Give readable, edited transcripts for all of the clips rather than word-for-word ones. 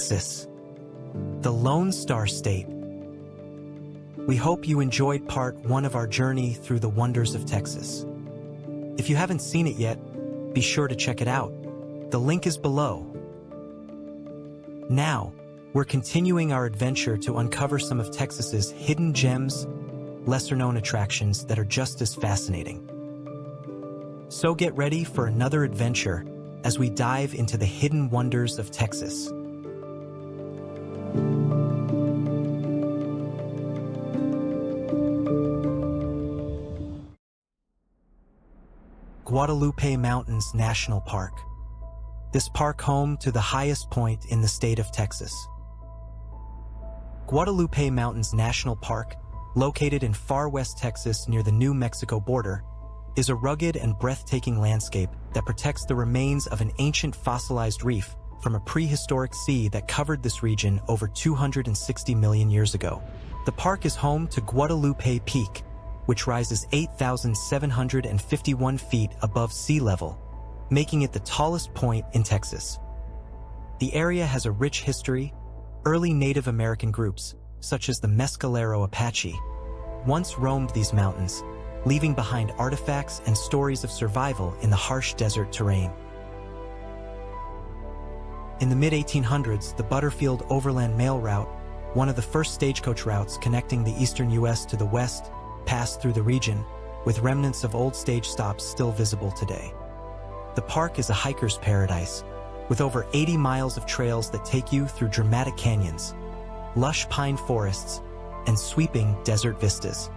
Texas, the Lone Star State. We hope you enjoyed part 1 of our journey through the wonders of Texas. If you haven't seen it yet, be sure to check it out. The link is below. Now, we're continuing our adventure to uncover some of Texas's hidden gems, lesser-known attractions that are just as fascinating. So get ready for another adventure as we dive into the hidden wonders of Texas. Guadalupe Mountains National Park. This park home to the highest point in the state of Texas. Guadalupe Mountains National Park, located in far west Texas near the New Mexico border, is a rugged and breathtaking landscape that protects the remains of an ancient fossilized reef from a prehistoric sea that covered this region over 260 million years ago. The park is home to Guadalupe Peak, which rises 8,751 feet above sea level, making it the tallest point in Texas. The area has a rich history. Early Native American groups, such as the Mescalero Apache, once roamed these mountains, leaving behind artifacts and stories of survival in the harsh desert terrain. In the mid-1800s, the Butterfield Overland Mail Route, one of the first stagecoach routes connecting the eastern U.S. to the west, passed through the region, with remnants of old stage stops still visible today. The park is a hiker's paradise, with over 80 miles of trails that take you through dramatic canyons, lush pine forests, and sweeping desert vistas.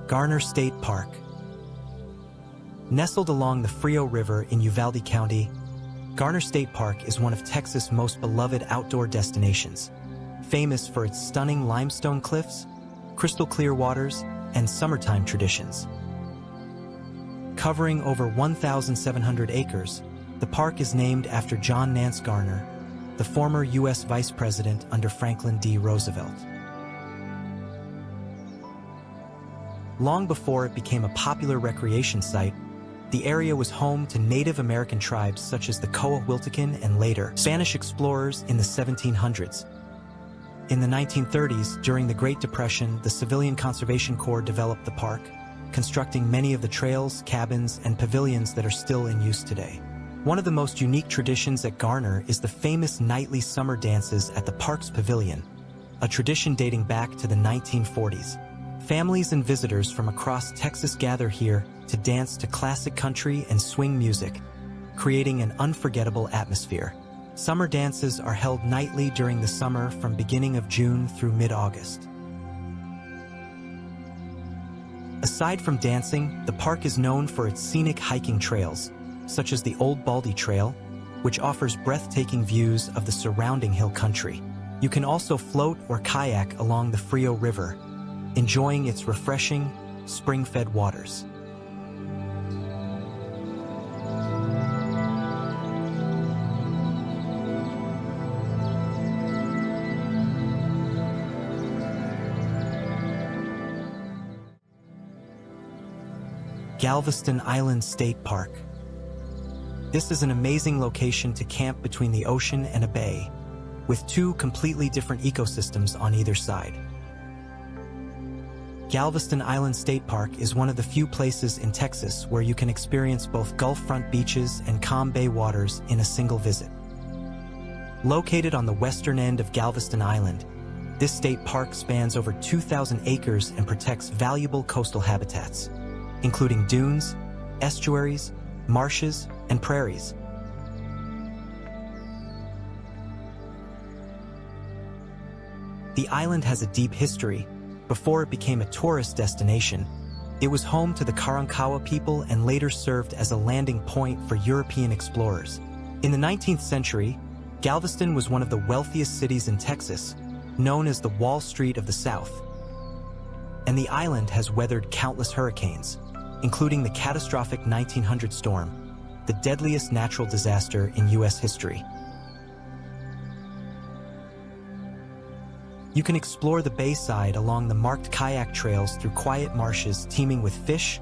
Garner State Park. Nestled along the Frio River in Uvalde County, Garner State Park is one of Texas' most beloved outdoor destinations, famous for its stunning limestone cliffs, crystal clear waters, and summertime traditions. Covering over 1,700 acres, the park is named after John Nance Garner, the former U.S. Vice President under Franklin D. Roosevelt. Long before it became a popular recreation site, the area was home to Native American tribes such as the Coahuiltecan and later Spanish explorers in the 1700s. In the 1930s, during the Great Depression, the Civilian Conservation Corps developed the park, constructing many of the trails, cabins, and pavilions that are still in use today. One of the most unique traditions at Garner is the famous nightly summer dances at the park's pavilion, a tradition dating back to the 1940s. Families and visitors from across Texas gather here to dance to classic country and swing music, creating an unforgettable atmosphere. Summer dances are held nightly during the summer from beginning of June through mid-August. Aside from dancing, the park is known for its scenic hiking trails, such as the Old Baldy Trail, which offers breathtaking views of the surrounding hill country. You can also float or kayak along the Frio River, enjoying its refreshing, spring-fed waters. Galveston Island State Park. This is an amazing location to camp between the ocean and a bay, with two completely different ecosystems on either side. Galveston Island State Park is one of the few places in Texas where you can experience both Gulf front beaches and calm bay waters in a single visit. Located on the western end of Galveston Island, this state park spans over 2,000 acres and protects valuable coastal habitats, including dunes, estuaries, marshes, and prairies. The island has a deep history. Before it became a tourist destination, it was home to the Karankawa people and later served as a landing point for European explorers. In the 19th century, Galveston was one of the wealthiest cities in Texas, known as the Wall Street of the South. And the island has weathered countless hurricanes, including the catastrophic 1900 storm, the deadliest natural disaster in U.S. history. You can explore the bayside along the marked kayak trails through quiet marshes teeming with fish,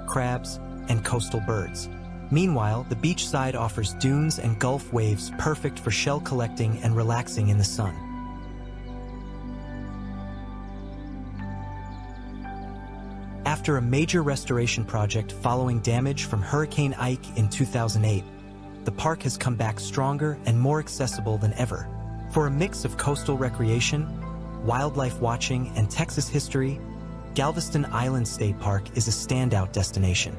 crabs, and coastal birds. Meanwhile, the beachside offers dunes and Gulf waves perfect for shell collecting and relaxing in the sun. After a major restoration project following damage from Hurricane Ike in 2008, the park has come back stronger and more accessible than ever. For a mix of coastal recreation, wildlife watching, and Texas history, Galveston Island State Park is a standout destination.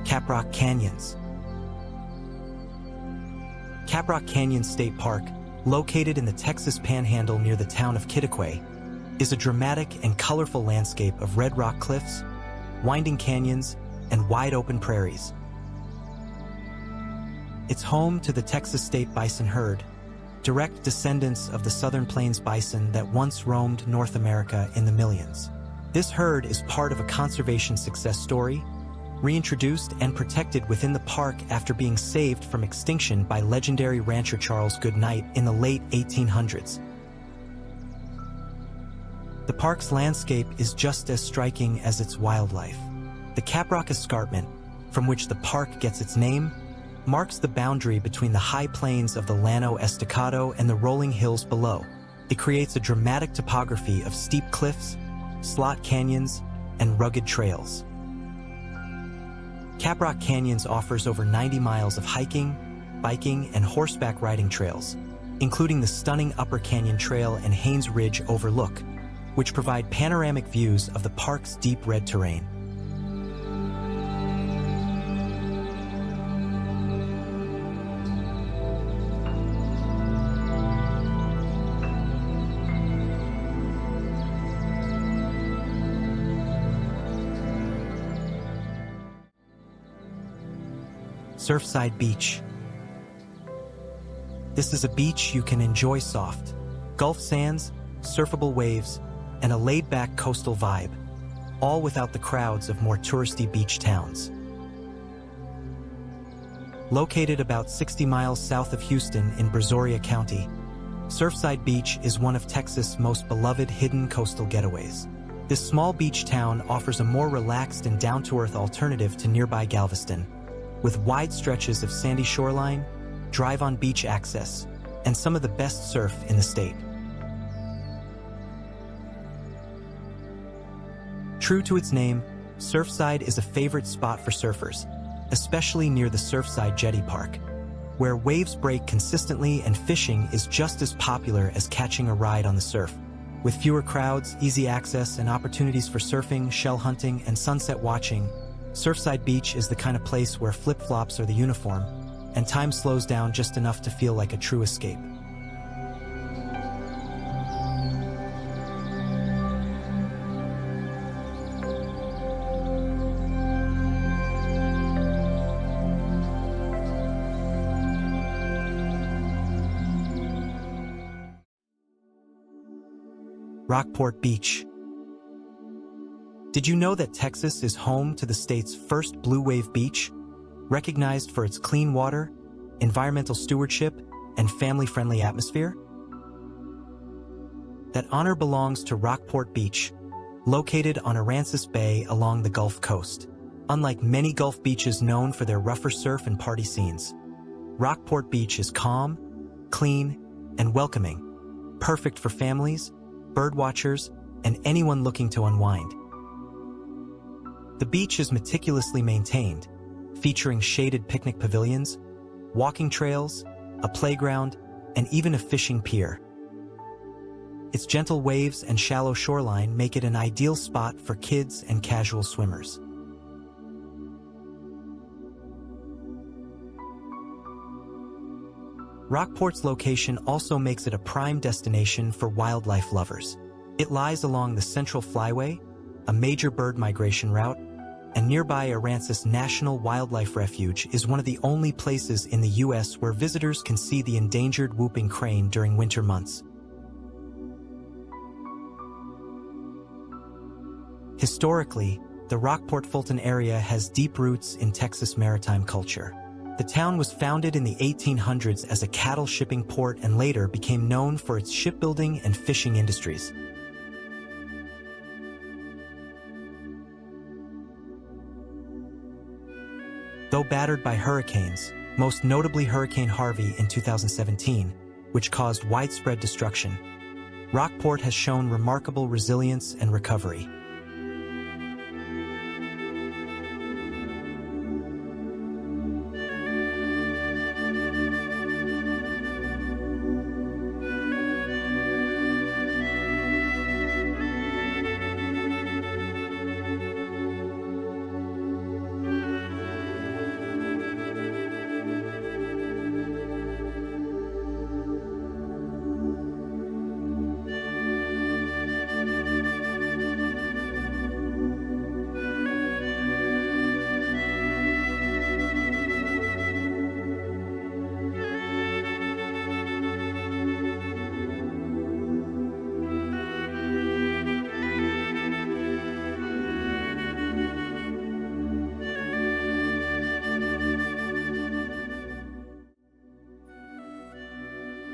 Caprock Canyons. Caprock Canyons State Park, located in the Texas Panhandle near the town of Kittiquay, is a dramatic and colorful landscape of red rock cliffs, winding canyons, and wide-open prairies. It's home to the Texas State Bison herd, direct descendants of the Southern Plains bison that once roamed North America in the millions. This herd is part of a conservation success story, reintroduced and protected within the park after being saved from extinction by legendary rancher Charles Goodnight in the late 1800s. The park's landscape is just as striking as its wildlife. The Caprock Escarpment, from which the park gets its name, marks the boundary between the high plains of the Llano Estacado and the rolling hills below. It creates a dramatic topography of steep cliffs, slot canyons, and rugged trails. Caprock Canyons offers over 90 miles of hiking, biking, and horseback riding trails, including the stunning Upper Canyon Trail and Haynes Ridge Overlook, which provide panoramic views of the park's deep red terrain. Surfside Beach. This is a beach you can enjoy soft, Gulf sands, surfable waves, and a laid-back coastal vibe, all without the crowds of more touristy beach towns. Located about 60 miles south of Houston in Brazoria County, Surfside Beach is one of Texas' most beloved hidden coastal getaways. This small beach town offers a more relaxed and down-to-earth alternative to nearby Galveston, with wide stretches of sandy shoreline, drive-on beach access, and some of the best surf in the state. True to its name, Surfside is a favorite spot for surfers, especially near the Surfside Jetty Park, where waves break consistently and fishing is just as popular as catching a ride on the surf. With fewer crowds, easy access, and opportunities for surfing, shell hunting, and sunset watching, Surfside Beach is the kind of place where flip-flops are the uniform, and time slows down just enough to feel like a true escape. Rockport Beach. Did you know that Texas is home to the state's first blue wave beach, recognized for its clean water, environmental stewardship, and family-friendly atmosphere? That honor belongs to Rockport Beach, located on Aransas Bay along the Gulf Coast. Unlike many Gulf beaches known for their rougher surf and party scenes, Rockport Beach is calm, clean, and welcoming, perfect for families, birdwatchers, and anyone looking to unwind. The beach is meticulously maintained, featuring shaded picnic pavilions, walking trails, a playground, and even a fishing pier. Its gentle waves and shallow shoreline make it an ideal spot for kids and casual swimmers. Rockport's location also makes it a prime destination for wildlife lovers. It lies along the Central Flyway, a major bird migration route, and nearby Aransas National Wildlife Refuge is one of the only places in the U.S. where visitors can see the endangered whooping crane during winter months. Historically, the Rockport-Fulton area has deep roots in Texas maritime culture. The town was founded in the 1800s as a cattle shipping port and later became known for its shipbuilding and fishing industries. Though battered by hurricanes, most notably Hurricane Harvey in 2017, which caused widespread destruction, Rockport has shown remarkable resilience and recovery.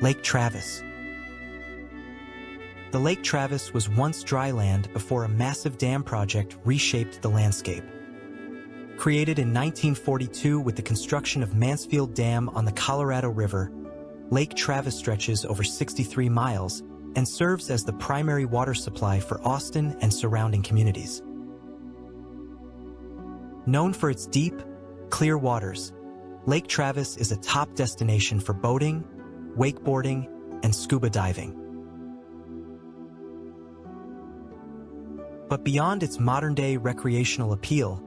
Lake Travis. The Lake Travis was once dry land before a massive dam project reshaped the landscape. Created in 1942 with the construction of Mansfield Dam on the Colorado River, Lake Travis stretches over 63 miles and serves as the primary water supply for Austin and surrounding communities. Known for its deep, clear waters, Lake Travis is a top destination for boating, wakeboarding, and scuba diving. But beyond its modern-day recreational appeal,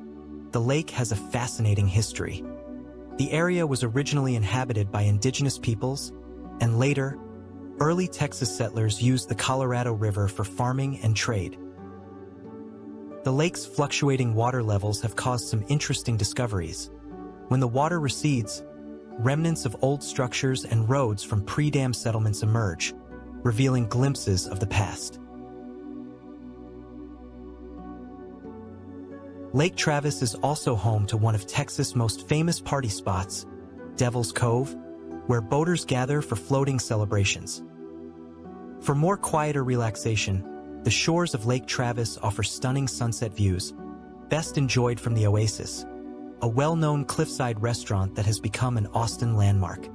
the lake has a fascinating history. The area was originally inhabited by indigenous peoples, and later, early Texas settlers used the Colorado River for farming and trade. The lake's fluctuating water levels have caused some interesting discoveries. When the water recedes, remnants of old structures and roads from pre-dam settlements emerge, revealing glimpses of the past. Lake Travis is also home to one of Texas' most famous party spots, Devil's Cove, where boaters gather for floating celebrations. For more quieter relaxation, the shores of Lake Travis offer stunning sunset views, best enjoyed from the Oasis, a well-known cliffside restaurant that has become an Austin landmark.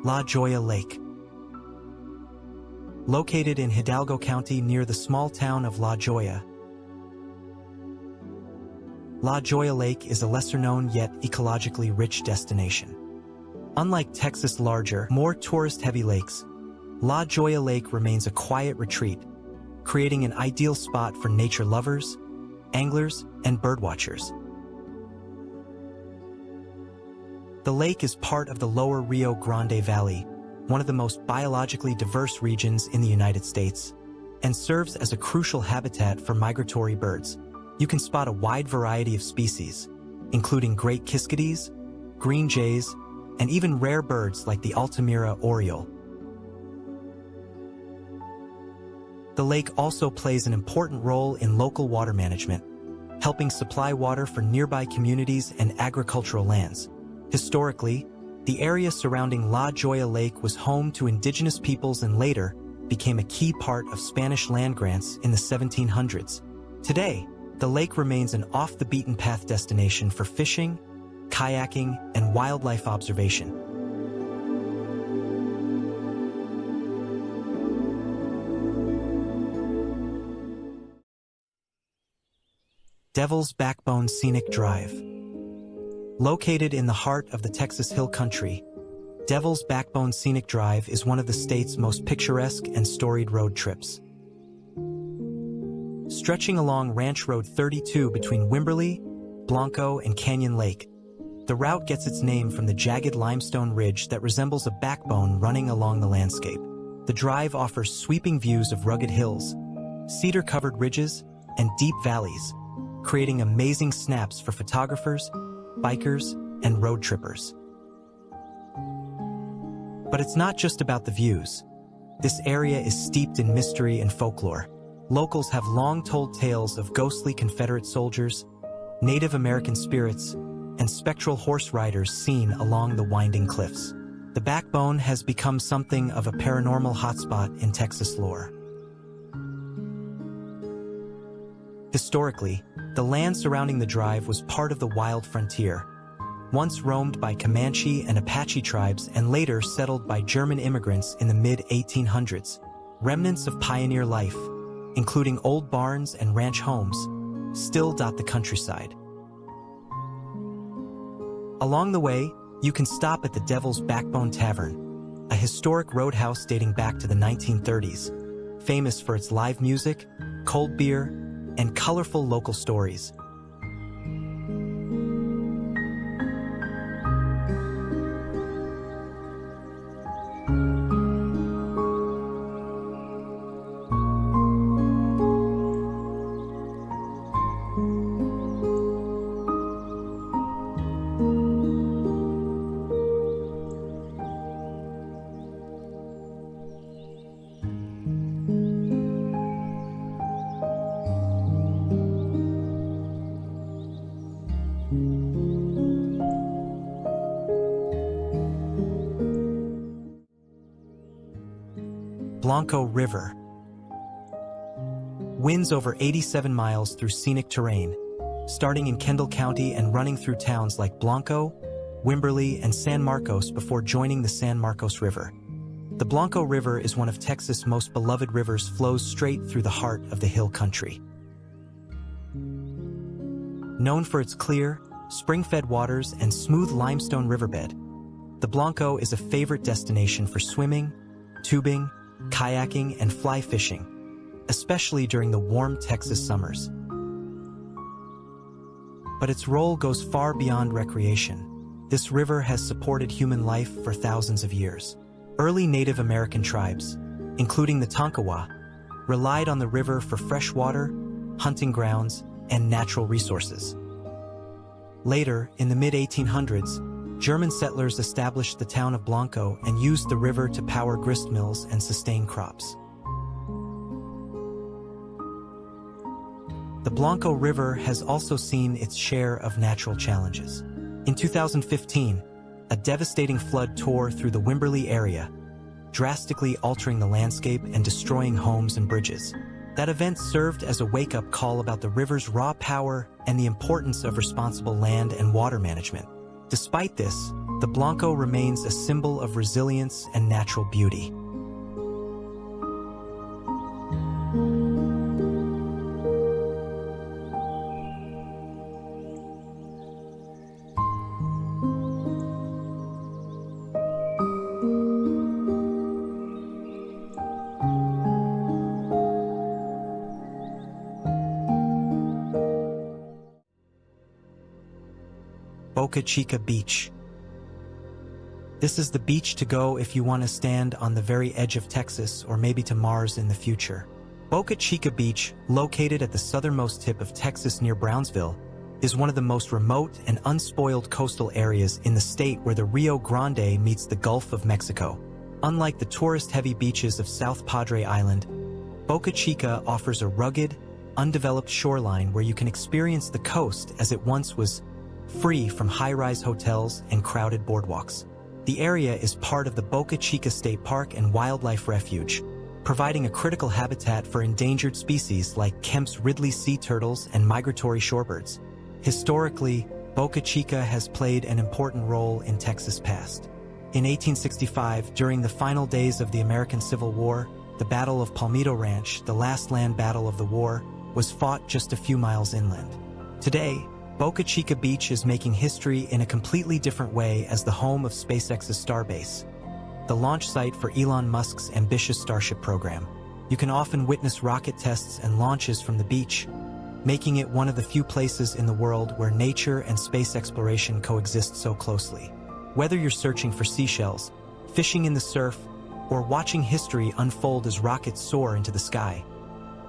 La Joya Lake. Located in Hidalgo County near the small town of La Joya, La Joya Lake is a lesser-known yet ecologically rich destination. Unlike Texas' larger, more tourist-heavy lakes, La Joya Lake remains a quiet retreat, creating an ideal spot for nature lovers, anglers, and birdwatchers. The lake is part of the lower Rio Grande Valley, one of the most biologically diverse regions in the United States, and serves as a crucial habitat for migratory birds. You can spot a wide variety of species, including great kiskadees, green jays, and even rare birds like the Altamira oriole. The lake also plays an important role in local water management, helping supply water for nearby communities and agricultural lands. Historically, the area surrounding La Joya Lake was home to indigenous peoples and later became a key part of Spanish land grants in the 1700s. Today, the lake remains an off-the-beaten-path destination for fishing, kayaking, and wildlife observation. Devil's Backbone Scenic Drive. Located in the heart of the Texas Hill Country, Devil's Backbone Scenic Drive is one of the state's most picturesque and storied road trips. Stretching along Ranch Road 32 between Wimberley, Blanco, and Canyon Lake, the route gets its name from the jagged limestone ridge that resembles a backbone running along the landscape. The drive offers sweeping views of rugged hills, cedar-covered ridges, and deep valleys, creating amazing snaps for photographers, bikers, and road trippers. But it's not just about the views. This area is steeped in mystery and folklore. Locals have long told tales of ghostly Confederate soldiers, Native American spirits, and spectral horse riders seen along the winding cliffs. The backbone has become something of a paranormal hotspot in Texas lore. Historically, the land surrounding the drive was part of the wild frontier, once roamed by Comanche and Apache tribes and later settled by German immigrants in the mid-1800s. Remnants of pioneer life, including old barns and ranch homes, still dot the countryside. Along the way, you can stop at the Devil's Backbone Tavern, a historic roadhouse dating back to the 1930s, famous for its live music, cold beer, and colorful local stories. Blanco River winds over 87 miles through scenic terrain, starting in Kendall County and running through towns like Blanco, Wimberley, and San Marcos before joining the San Marcos River. The Blanco River is one of Texas' most beloved rivers, flows straight through the heart of the hill country. Known for its clear, spring-fed waters and smooth limestone riverbed, the Blanco is a favorite destination for swimming, tubing, kayaking, and fly fishing, especially during the warm Texas summers. But its role goes far beyond recreation. This river has supported human life for thousands of years. Early Native American tribes, including the Tonkawa, relied on the river for fresh water, hunting grounds, and natural resources. Later, in the mid-1800s, German settlers established the town of Blanco and used the river to power grist mills and sustain crops. The Blanco River has also seen its share of natural challenges. In 2015, a devastating flood tore through the Wimberley area, drastically altering the landscape and destroying homes and bridges. That event served as a wake-up call about the river's raw power and the importance of responsible land and water management. Despite this, the Blanco remains a symbol of resilience and natural beauty. Boca Chica Beach. This is the beach to go if you want to stand on the very edge of Texas or maybe to Mars in the future. Boca Chica Beach, located at the southernmost tip of Texas near Brownsville, is one of the most remote and unspoiled coastal areas in the state where the Rio Grande meets the Gulf of Mexico. Unlike the tourist-heavy beaches of South Padre Island, Boca Chica offers a rugged, undeveloped shoreline where you can experience the coast as it once was, free from high-rise hotels and crowded boardwalks. The area is part of the Boca Chica State Park and Wildlife Refuge, providing a critical habitat for endangered species like Kemp's Ridley sea turtles and migratory shorebirds. Historically, Boca Chica has played an important role in Texas' past. In 1865, during the final days of the American Civil War, the Battle of Palmito Ranch, the last land battle of the war, was fought just a few miles inland. Today, Boca Chica Beach is making history in a completely different way as the home of SpaceX's Starbase, the launch site for Elon Musk's ambitious Starship program. You can often witness rocket tests and launches from the beach, making it one of the few places in the world where nature and space exploration coexist so closely. Whether you're searching for seashells, fishing in the surf, or watching history unfold as rockets soar into the sky,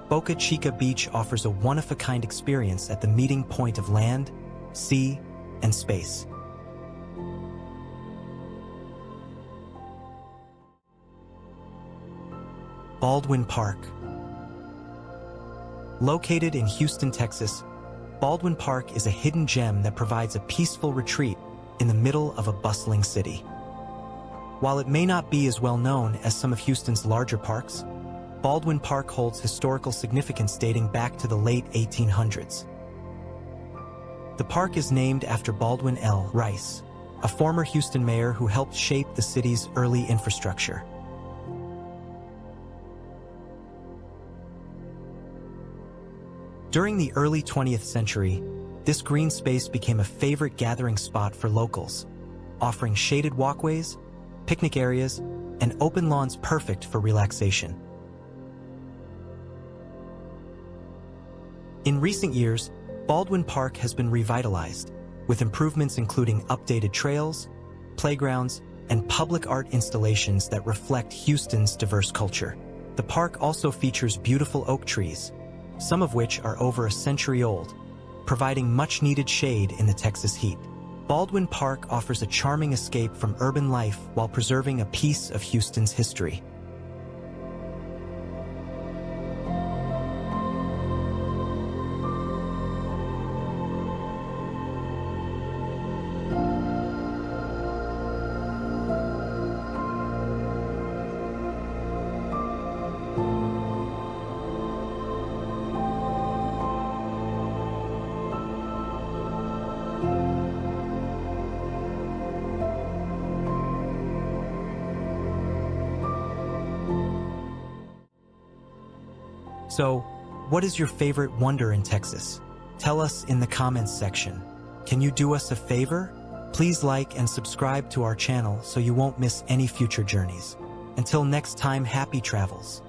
Boca Chica Beach offers a one-of-a-kind experience at the meeting point of land, sea, and space. Baldwin Park. Located in Houston, Texas, Baldwin Park is a hidden gem that provides a peaceful retreat in the middle of a bustling city. While it may not be as well known as some of Houston's larger parks, Baldwin Park holds historical significance dating back to the late 1800s. The park is named after Baldwin L. Rice, a former Houston mayor who helped shape the city's early infrastructure. During the early 20th century, this green space became a favorite gathering spot for locals, offering shaded walkways, picnic areas, and open lawns perfect for relaxation. In recent years, Baldwin Park has been revitalized, with improvements including updated trails, playgrounds, and public art installations that reflect Houston's diverse culture. The park also features beautiful oak trees, some of which are over a century old, providing much-needed shade in the Texas heat. Baldwin Park offers a charming escape from urban life while preserving a piece of Houston's history. So, what is your favorite wonder in Texas? Tell us in the comments section. Can you do us a favor? Please like and subscribe to our channel so you won't miss any future journeys. Until next time, happy travels.